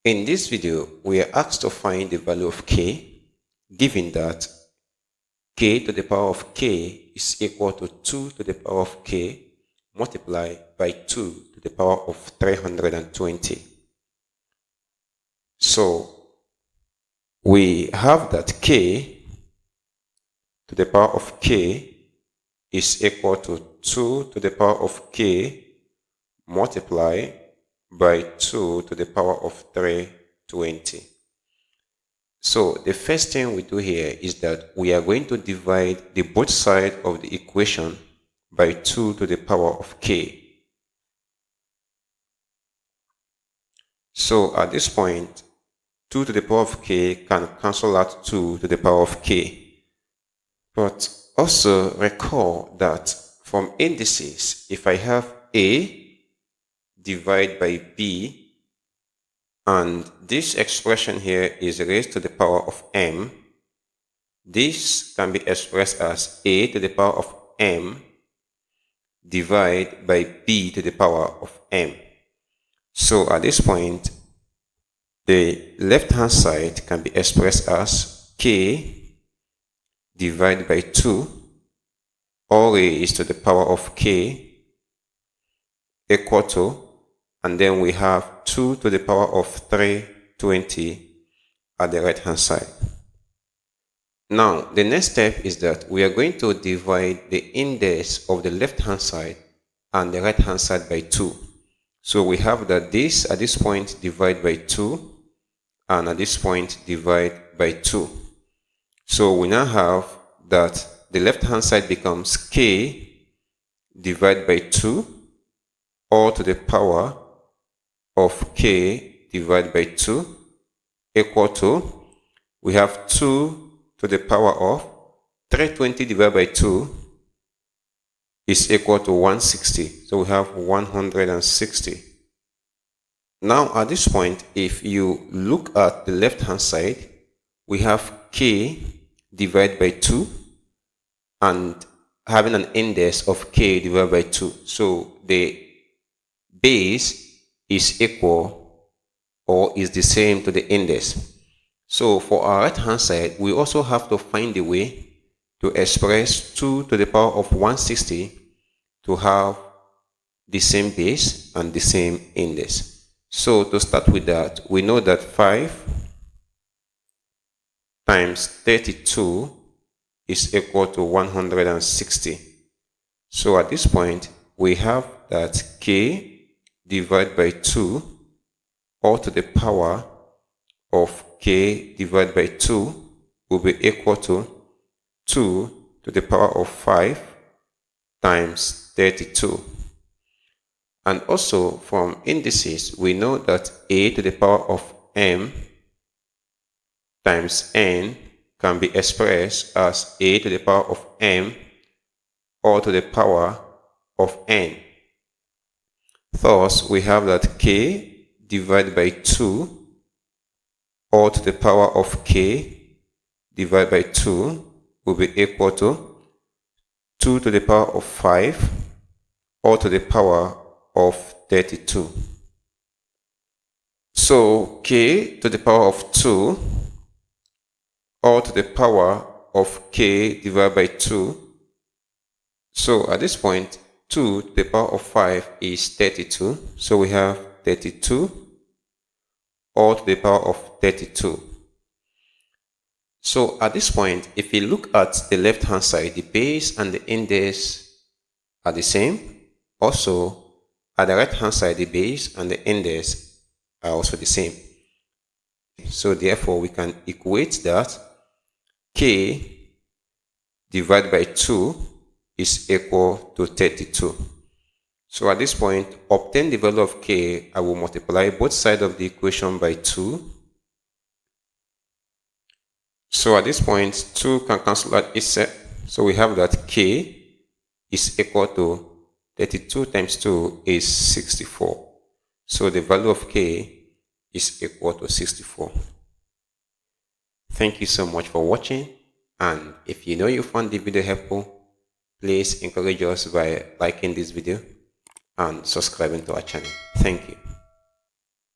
In this video, we are asked to find the value of k, given that k to the power of k is equal to 2 to the power of k multiplied by 2 to the power of 320. So, we have that k to the power of k is equal to 2 to the power of k multiplied by 2 to the power of 320. So the first thing we do here is that we are going to divide the both sides of the equation by 2 to the power of k. So at this point, 2 to the power of k can cancel out 2 to the power of k. But also recall that from indices, if I have a divided by b, and this expression here is raised to the power of m, this can be expressed as a to the power of m divided by b to the power of m. So at this point, the left-hand side can be expressed as k divided by 2, all raised to the power of k, equal to, and then we have 2 to the power of 320 at the right-hand side. Now, the next step is that we are going to divide the index of the left-hand side and the right-hand side by 2. So we have that this, at this point, divide by 2, and at this point, divide by 2. So we now have that the left-hand side becomes k divided by 2, all to the power of k divided by 2, equal to, we have 2 to the power of 320 divided by 2 is equal to 160. So we have 160. Now at this point, if you look at the left hand side, we have k divided by 2 and having an index of k divided by 2. So the base is equal or is the same to the index. So for our right hand side, we also have to find a way to express 2 to the power of 160 to have the same base and the same index. So to start with that, we know that 5 times 32 is equal to 160. So at this point, we have that k divided by 2, all to the power of k divided by 2 will be equal to 2 to the power of 5 times 32. And also from indices, we know that a to the power of m times n can be expressed as a to the power of m all to the power of n. Thus, we have that k divided by 2 all to the power of k divided by 2 will be equal to 2 to the power of 5 all to the power of 32. So k to the power of 2 all to the power of k divided by 2. So at this point, 2 to the power of 5 is 32. So we have 32 all to the power of 32. So at this point, if you look at the left hand side, the base and the index are the same. Also, at the right hand side, the base and the index are also the same. So therefore, we can equate that k divided by 2 is equal to 32. So at this point, obtain the value of k. I will multiply both sides of the equation by 2. So at this point, 2 can cancel out each side. So we have that k is equal to 32 times 2 is 64. So the value of k is equal to 64. Thank you so much for watching. And if you know you found the video helpful, please encourage us by liking this video and subscribing to our channel. Thank you.